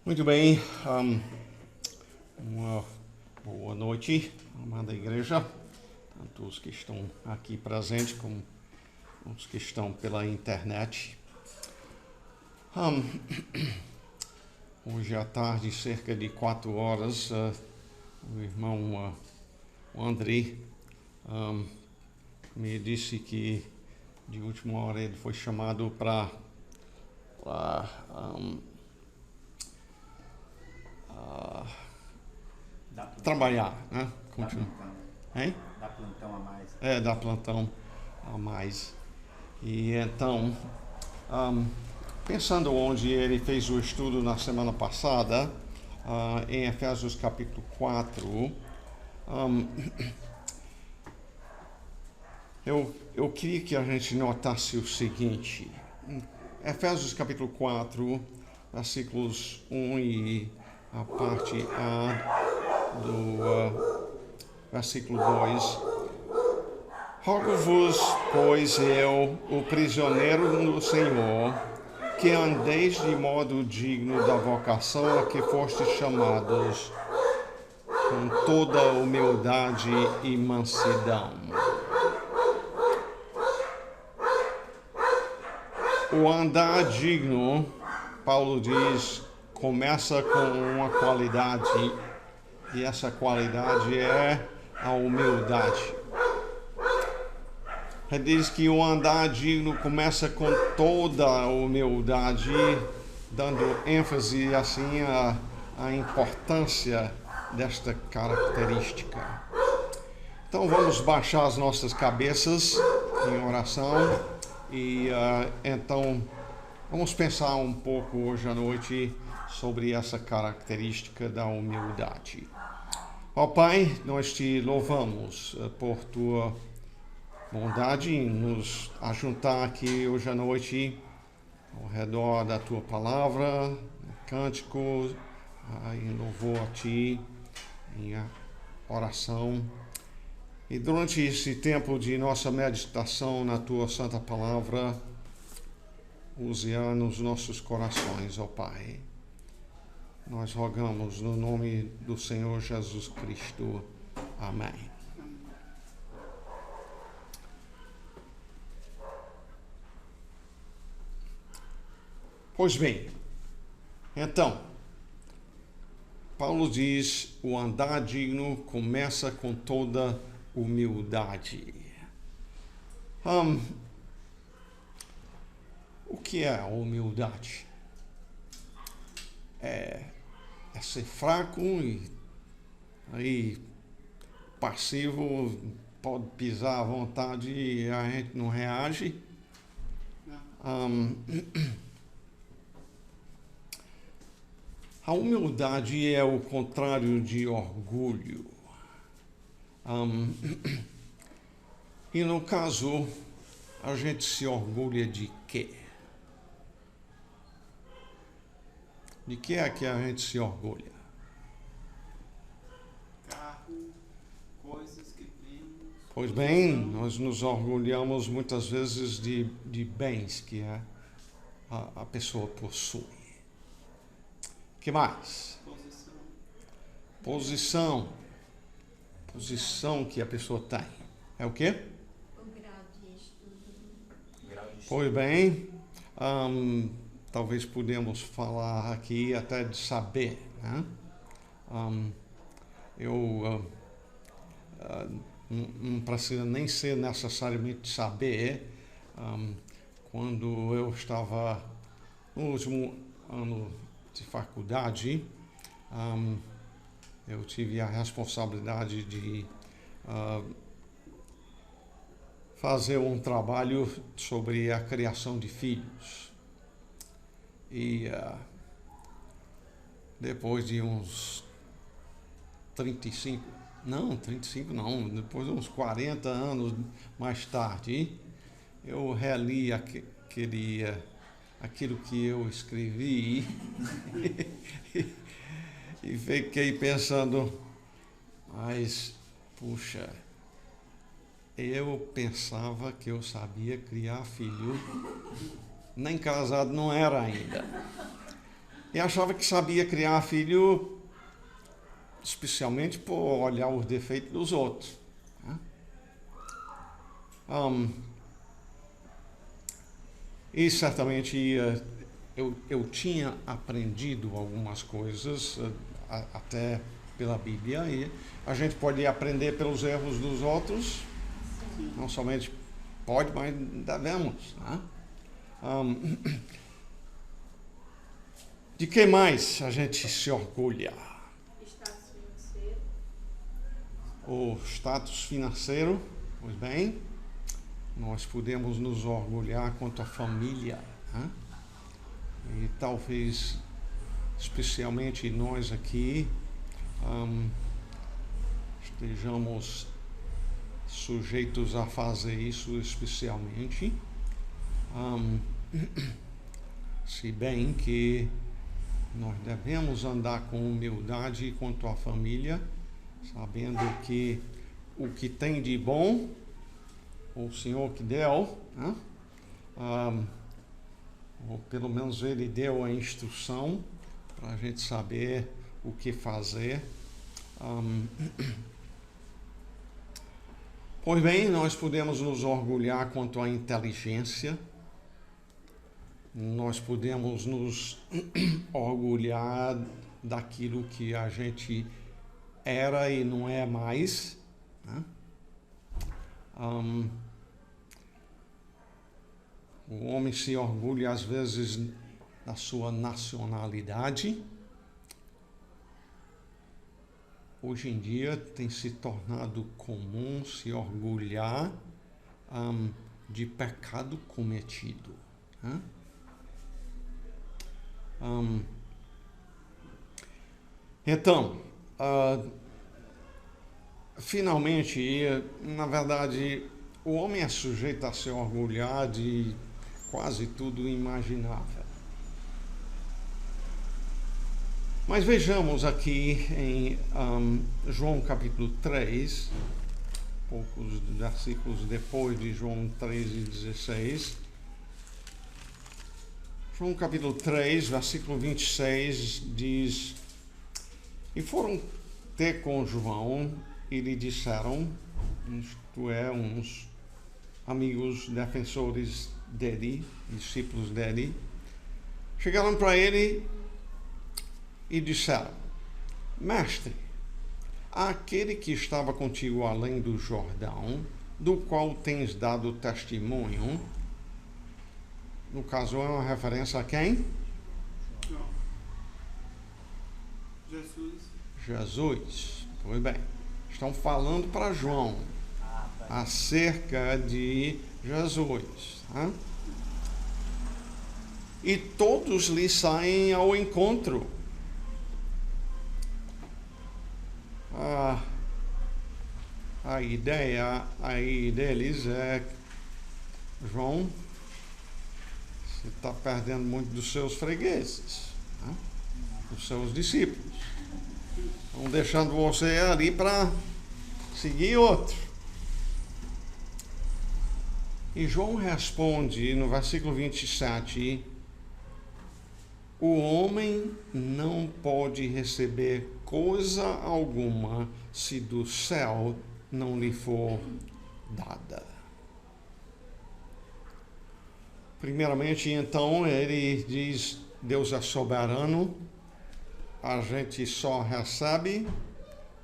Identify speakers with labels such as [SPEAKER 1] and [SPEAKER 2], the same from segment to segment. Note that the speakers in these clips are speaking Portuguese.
[SPEAKER 1] Muito bem, uma boa noite, amada igreja, tanto os que estão aqui presentes como os que estão pela internet. Hoje à tarde, cerca de 4 horas, o irmão o André me disse que de última hora ele foi chamado para trabalhar, né? Hein?
[SPEAKER 2] Dá plantão a mais.
[SPEAKER 1] Dá plantão a mais. E então, pensando onde ele fez o estudo na semana passada, em Efésios capítulo 4, eu queria que a gente notasse o seguinte. Efésios capítulo 4, versículos 1 e a parte A do versículo 2. Rogo-vos, pois eu, o prisioneiro no Senhor, que andeis de modo digno da vocação a que fostes chamados, com toda humildade e mansidão. O andar digno, Paulo diz, começa com uma qualidade, e essa qualidade é a humildade. Ele diz que o andar digno começa com toda a humildade, dando ênfase assim à importância desta característica. Então vamos baixar as nossas cabeças em oração e então vamos pensar um pouco hoje à noite sobre essa característica da humildade. Ó Pai, nós te louvamos por tua bondade em nos ajuntar aqui hoje à noite ao redor da tua palavra, cânticos, em louvor a ti, em oração. E durante esse tempo de nossa meditação na tua santa palavra, use nos nossos corações, ó Pai. Nós rogamos no nome do Senhor Jesus Cristo. Amém. Pois bem, então, Paulo diz, o andar digno começa com toda humildade. O que é a humildade? É ser fraco e aí passivo, pode pisar à vontade e a gente não reage. A humildade é o contrário de orgulho. E no caso, a gente se orgulha de quê? De que é que a gente se orgulha?
[SPEAKER 2] Carro, coisas que temos.
[SPEAKER 1] Pois bem, nós nos orgulhamos muitas vezes de bens que a pessoa possui. Que mais? Posição que a pessoa tem. É o quê?
[SPEAKER 3] O grau de estudo.
[SPEAKER 1] Pois bem, talvez podemos falar aqui até de saber, né? Não precisa nem ser necessariamente saber. Quando eu estava no último ano de faculdade, eu tive a responsabilidade de fazer um trabalho sobre a criação de filhos. E depois de uns 35 não, depois de uns 40 anos mais tarde, eu reli aquilo que eu escrevi e fiquei pensando, mas, puxa, eu pensava que eu sabia criar filho, nem casado não era ainda. e achava que sabia criar filho, especialmente por olhar os defeitos dos outros. Né? E certamente eu tinha aprendido algumas coisas, até pela Bíblia, e a gente pode aprender pelos erros dos outros, não somente pode, mas devemos. Né? De que mais a gente se orgulha?
[SPEAKER 3] Status financeiro.
[SPEAKER 1] O status financeiro, pois bem, nós podemos nos orgulhar quanto à família, né? E talvez, especialmente nós aqui, estejamos sujeitos a fazer isso especialmente, se bem que nós devemos andar com humildade quanto à família, sabendo que o que tem de bom, o Senhor que deu, né? Ou pelo menos Ele deu a instrução para a gente saber o que fazer. Pois bem, nós podemos nos orgulhar quanto à inteligência, nós podemos nos orgulhar daquilo que a gente era e não é mais, né? O homem se orgulha às vezes da sua nacionalidade. Hoje em dia tem se tornado comum se orgulhar de pecado cometido. Né? Então, finalmente, na verdade, o homem é sujeito a se orgulhar de quase tudo imaginável. Mas vejamos aqui em João capítulo 3, poucos versículos depois de João 3:16. João capítulo 3, versículo 26 diz: E foram ter com João e lhe disseram, isto é, uns amigos defensores dele, discípulos dele, chegaram para ele e disseram: Mestre, aquele que estava contigo além do Jordão, do qual tens dado testemunho, no caso é uma referência a quem?
[SPEAKER 2] Não.
[SPEAKER 1] Jesus. Pois bem, estão falando para João acerca de Jesus. Tá? E todos lhe saem ao encontro. A ideia aí deles é: João, você está perdendo muito dos seus fregueses, né? Dos seus discípulos. Estão deixando você ali para seguir outro. E João responde no versículo 27: O homem não pode receber coisa alguma se do céu não lhe for dada. Primeiramente, então, ele diz: Deus é soberano, a gente só recebe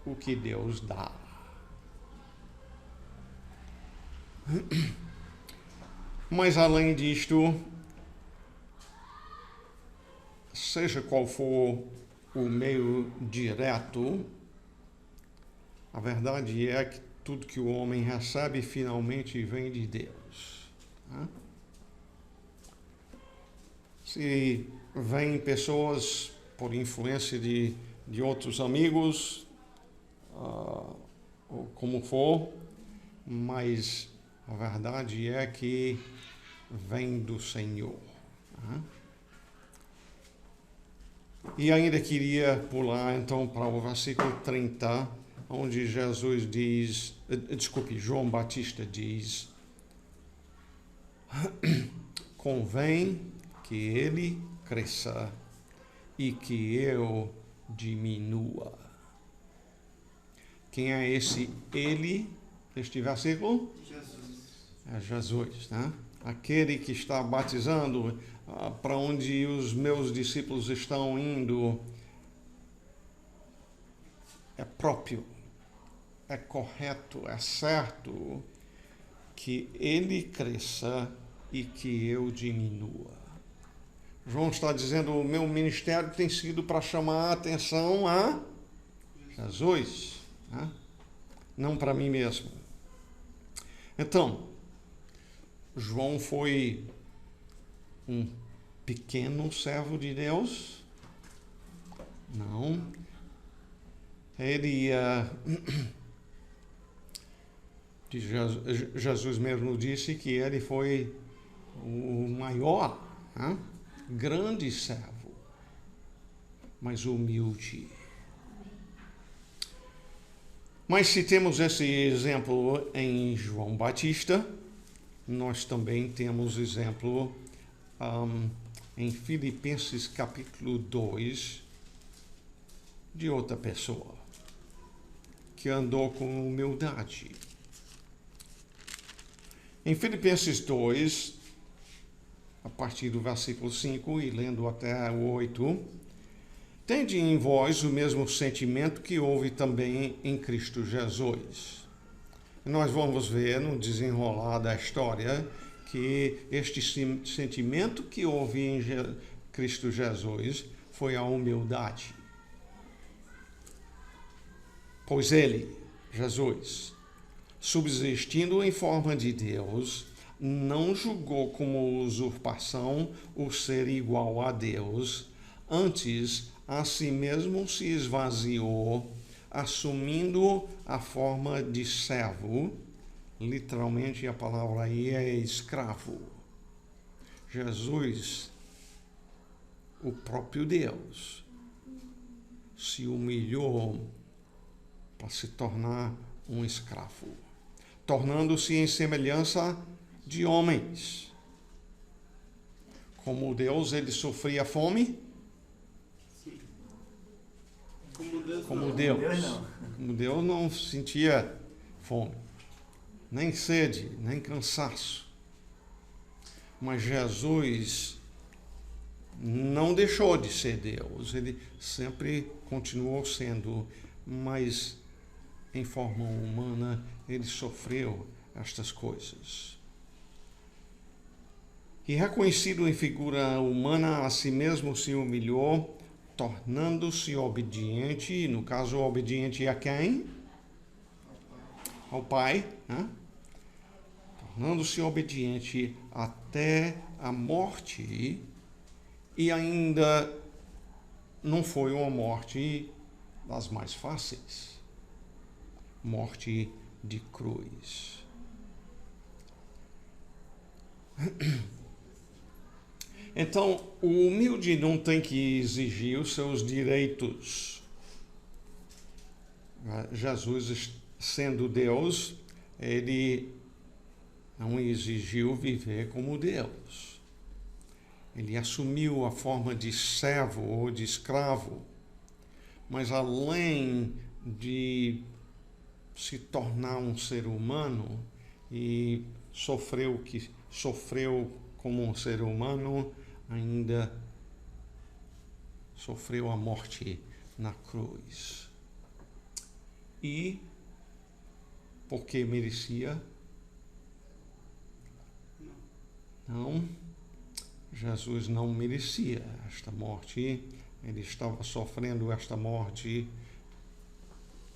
[SPEAKER 1] o que Deus dá. Mas além disto, seja qual for o meio direto, a verdade é que tudo que o homem recebe finalmente vem de Deus. Né? Se vêm pessoas por influência de outros amigos, ou como for, mas a verdade é que vem do Senhor. Né? E ainda queria pular então para o versículo 30, onde Jesus diz, João Batista diz: convém que ele cresça e que eu diminua. Quem é esse ele deste versículo?
[SPEAKER 2] Jesus.
[SPEAKER 1] É Jesus, né? Aquele que está batizando, para onde os meus discípulos estão indo, é próprio, é correto, é certo que ele cresça e que eu diminua. João está dizendo, o meu ministério tem sido para chamar a atenção a Jesus, né? Não para mim mesmo. Então, João foi um pequeno servo de Deus? Não. Ele, Jesus mesmo disse que ele foi o maior, né? Grande servo, mas humilde. Mas se temos esse exemplo em João Batista, nós também temos exemplo em Filipenses capítulo 2 de outra pessoa que andou com humildade. Em Filipenses 2, a partir do versículo 5 e lendo até o 8, tende em vós o mesmo sentimento que houve também em Cristo Jesus. Nós vamos ver no desenrolar da história que este sentimento que houve em Cristo Jesus foi a humildade. Pois ele, Jesus, subsistindo em forma de Deus, não julgou como usurpação o ser igual a Deus, antes a si mesmo se esvaziou, assumindo a forma de servo. Literalmente a palavra aí é escravo. Jesus, o próprio Deus, se humilhou para se tornar um escravo, tornando-se em semelhança de homens. Como Deus, ele sofria fome?
[SPEAKER 2] Sim. Como
[SPEAKER 1] Deus não sentia fome, nem sede, nem cansaço. Mas Jesus não deixou de ser Deus, ele sempre continuou sendo, mas em forma humana ele sofreu estas coisas. E reconhecido em figura humana, a si mesmo se humilhou, tornando-se obediente, no caso obediente a quem? Ao Pai, né? Tornando-se obediente até a morte, e ainda não foi uma morte das mais fáceis, morte de cruz. Então, o humilde não tem que exigir os seus direitos. Jesus, sendo Deus, ele não exigiu viver como Deus. Ele assumiu a forma de servo ou de escravo, mas além de se tornar um ser humano e sofreu como um ser humano, ainda sofreu a morte na cruz. E porque merecia? Não. Jesus não merecia esta morte. Ele estava sofrendo esta morte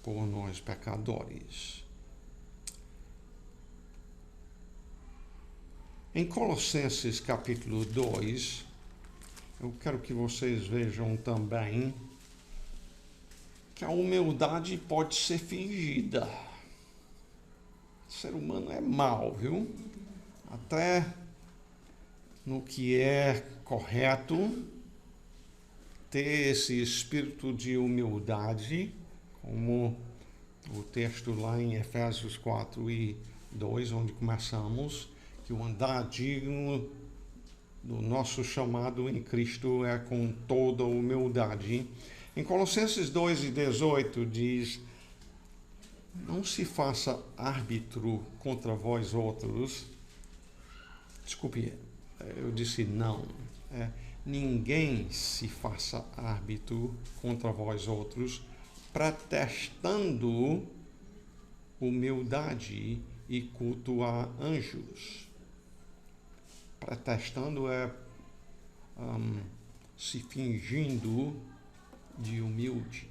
[SPEAKER 1] por nós pecadores. Em Colossenses capítulo 2, eu quero que vocês vejam também que a humildade pode ser fingida. O ser humano é mau, viu? Até no que é correto, ter esse espírito de humildade, como o texto lá em Efésios 4 e 2, onde começamos, que o andar digno do nosso chamado em Cristo é com toda humildade. Em Colossenses 2:18 diz: não se faça árbitro contra vós outros. Desculpe, eu disse não. Ninguém se faça árbitro contra vós outros, pretextando humildade e culto a anjos. Pretextando se fingindo de humilde.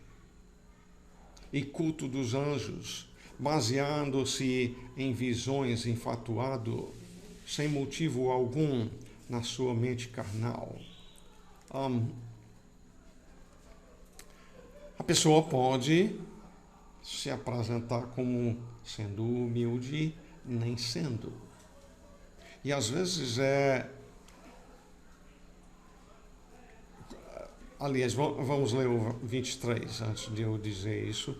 [SPEAKER 1] E culto dos anjos, baseando-se em visões, infatuado, sem motivo algum na sua mente carnal. A pessoa pode se apresentar como sendo humilde, nem sendo. E às vezes aliás, vamos ler o 23 antes de eu dizer isso.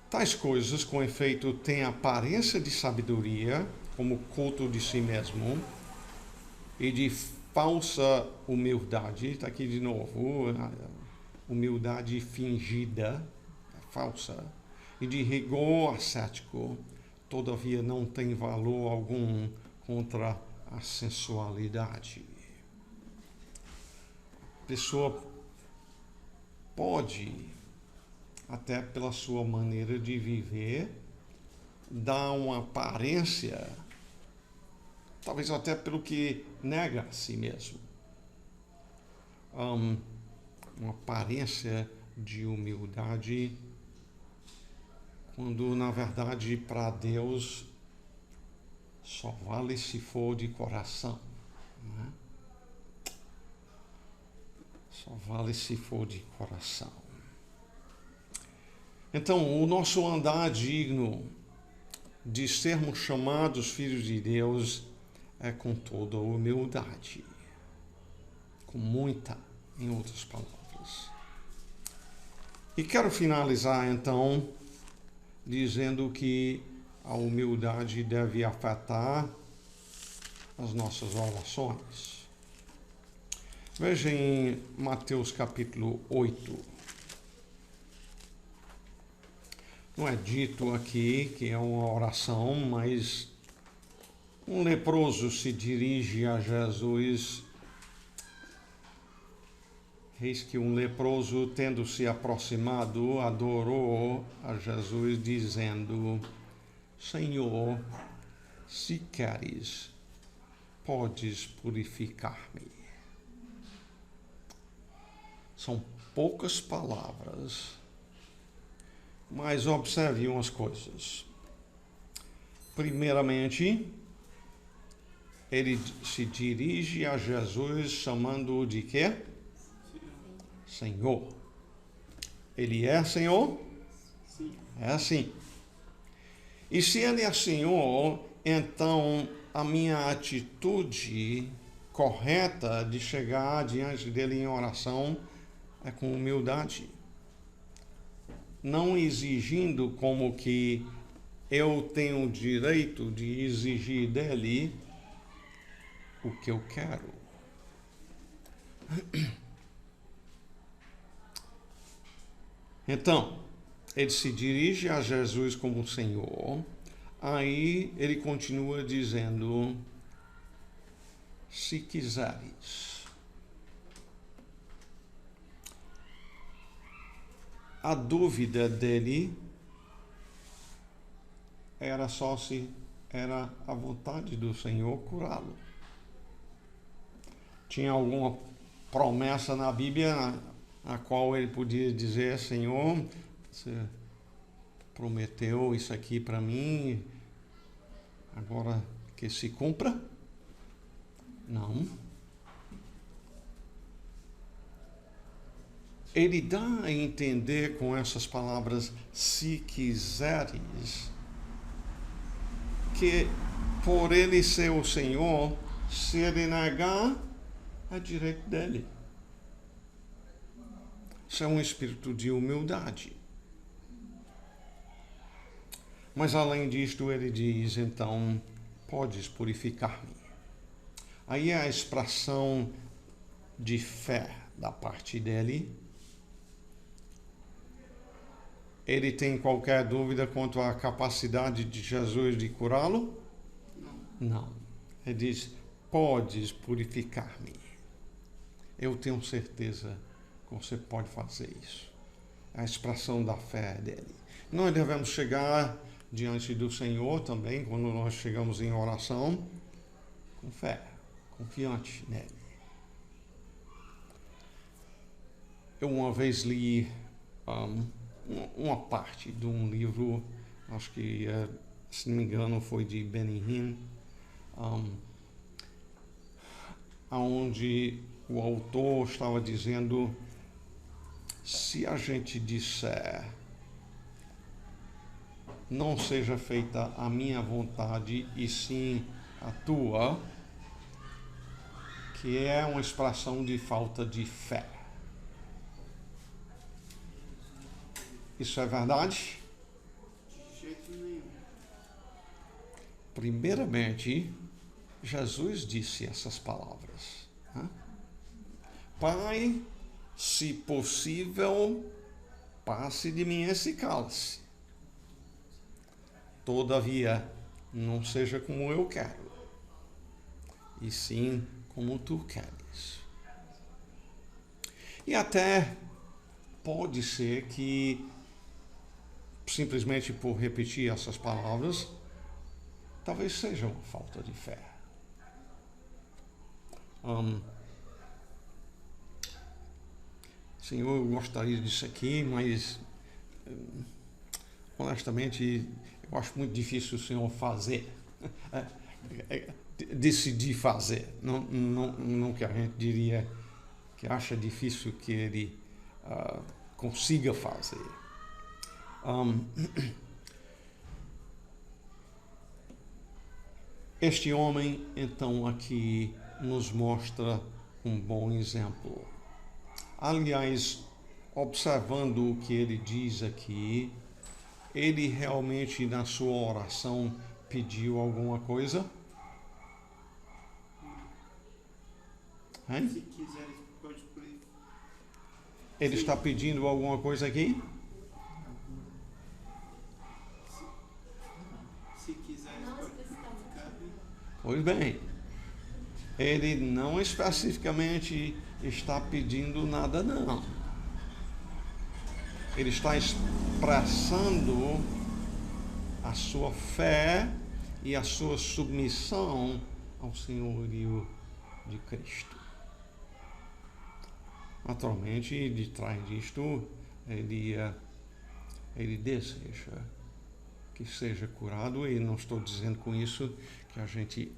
[SPEAKER 1] Tais coisas, com efeito, têm aparência de sabedoria, como culto de si mesmo, e de falsa humildade. Está aqui de novo, humildade fingida, falsa, e de rigor ascético, todavia não tem valor algum contra a sensualidade. A pessoa pode, até pela sua maneira de viver, dar uma aparência, talvez até pelo que nega a si mesmo, uma aparência de humildade, quando na verdade para Deus só vale se for de coração, não é? Só vale se for de coração. Então, o nosso andar digno de sermos chamados filhos de Deus é com toda humildade, com muita, em outras palavras. E quero finalizar então dizendo que a humildade deve afetar as nossas orações. Veja em Mateus capítulo 8. Não é dito aqui que é uma oração, mas um leproso se dirige a Jesus. Eis que um leproso, tendo se aproximado, adorou a Jesus, dizendo: Senhor, se queres, podes purificar-me. São poucas palavras, mas observe umas coisas. Primeiramente, ele se dirige a Jesus chamando-o de quê? Senhor. Ele é Senhor?
[SPEAKER 2] Sim.
[SPEAKER 1] É assim. E se ele é Senhor, então a minha atitude correta de chegar diante dele em oração é com humildade. Não exigindo como que eu tenho o direito de exigir dele o que eu quero. Então, ele se dirige a Jesus como Senhor, aí ele continua dizendo: se quiseres. A dúvida dele era só se era a vontade do Senhor curá-lo. Tinha alguma promessa na Bíblia a qual ele podia dizer: Senhor, você prometeu isso aqui para mim, agora que se cumpra? Não. Ele dá a entender com essas palavras, se quiseres, que por ele ser o Senhor, se ele negar, é direito dele. Isso é um espírito de humildade. Mas além disto, ele diz, então, podes purificar-me. Aí é a expressão de fé da parte dele. Ele tem qualquer dúvida quanto à capacidade de Jesus de curá-lo? Não. Ele diz: podes purificar-me. Eu tenho certeza que você pode fazer isso. É a expressão da fé dele. Nós devemos chegar diante do Senhor também, quando nós chegamos em oração, com fé, confiante nele. Eu uma vez li uma parte de um livro, acho que, se não me engano, foi de Benny Hinn, onde o autor estava dizendo: se a gente disser não seja feita a minha vontade e sim a tua, que é uma expressão de falta de fé. Isso é verdade?
[SPEAKER 2] De jeito nenhum.
[SPEAKER 1] Primeiramente, Jesus disse essas palavras: Pai, se possível, passe de mim esse cálice. Todavia, não seja como eu quero, e sim como tu queres. E até pode ser que, simplesmente por repetir essas palavras, talvez seja uma falta de fé. Senhor, eu gostaria disso aqui, mas honestamente eu acho muito difícil o Senhor fazer, decidir fazer. Não que a gente diria que acha difícil que ele consiga fazer. Este homem, então, aqui nos mostra um bom exemplo. Aliás, observando o que ele diz aqui, ele realmente, na sua oração, pediu alguma coisa? Hein?
[SPEAKER 2] Se quiseres, pode pôr.
[SPEAKER 1] Ele está pedindo alguma coisa aqui?
[SPEAKER 2] Se quiseres,
[SPEAKER 3] Não
[SPEAKER 2] pode
[SPEAKER 3] especificamente.
[SPEAKER 2] ficar.
[SPEAKER 1] Pois bem, ele não especificamente está pedindo nada, não. Ele está expressando a sua fé e a sua submissão ao senhorio de Cristo. Naturalmente, de trás disto, ele deseja que seja curado, e não estou dizendo com isso que a gente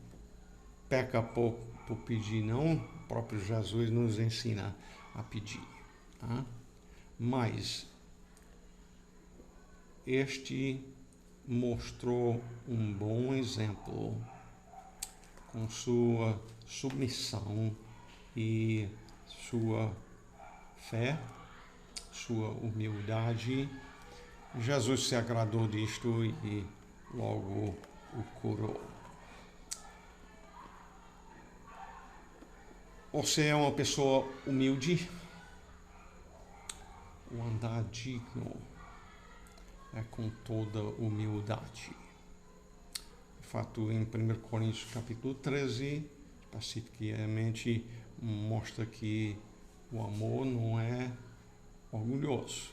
[SPEAKER 1] peca por pedir, não. O próprio Jesus nos ensina a pedir. Tá? Mas este mostrou um bom exemplo com sua submissão e sua fé, sua humildade. Jesus se agradou disto e logo o curou. Você é uma pessoa humilde? O andar digno é com toda humildade. De fato, em 1 Coríntios capítulo 13, especificamente, mostra que o amor não é orgulhoso.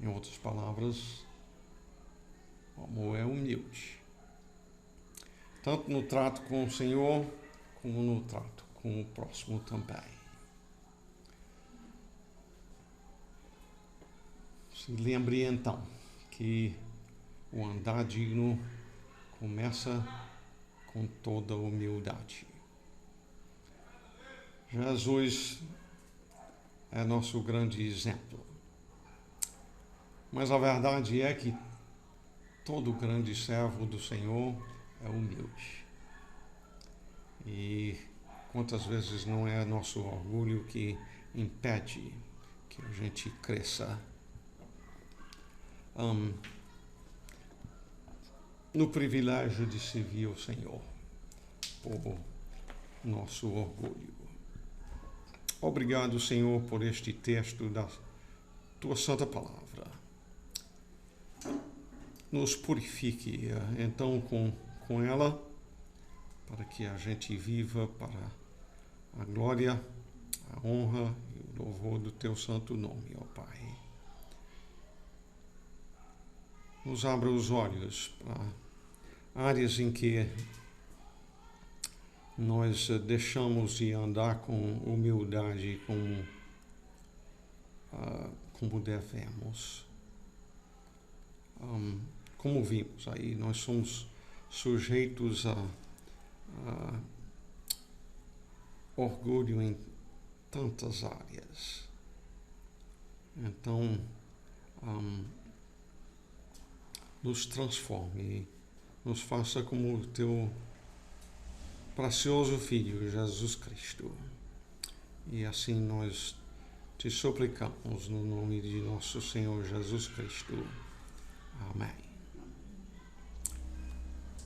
[SPEAKER 1] Em outras palavras, o amor é humilde. Tanto no trato com o Senhor, como no trato com o próximo também. Se lembre então que o andar digno começa com toda humildade. Jesus é nosso grande exemplo. Mas a verdade é que todo grande servo do Senhor é humilde. E quantas vezes não é nosso orgulho que impede que a gente cresça no privilégio de servir o Senhor. por nosso orgulho. Obrigado, Senhor, por este texto da Tua Santa Palavra. Nos purifique, então, com ela, para que a gente viva para a glória, a honra e o louvor do Teu santo nome, ó Pai. Nos abra os olhos para áreas em que nós deixamos de andar com humildade como devemos. Como vimos aí, nós somos sujeitos a orgulho em tantas áreas. Então, nos transforme, nos faça como o Teu precioso Filho, Jesus Cristo. E assim nós te suplicamos no nome de nosso Senhor Jesus Cristo. Amém.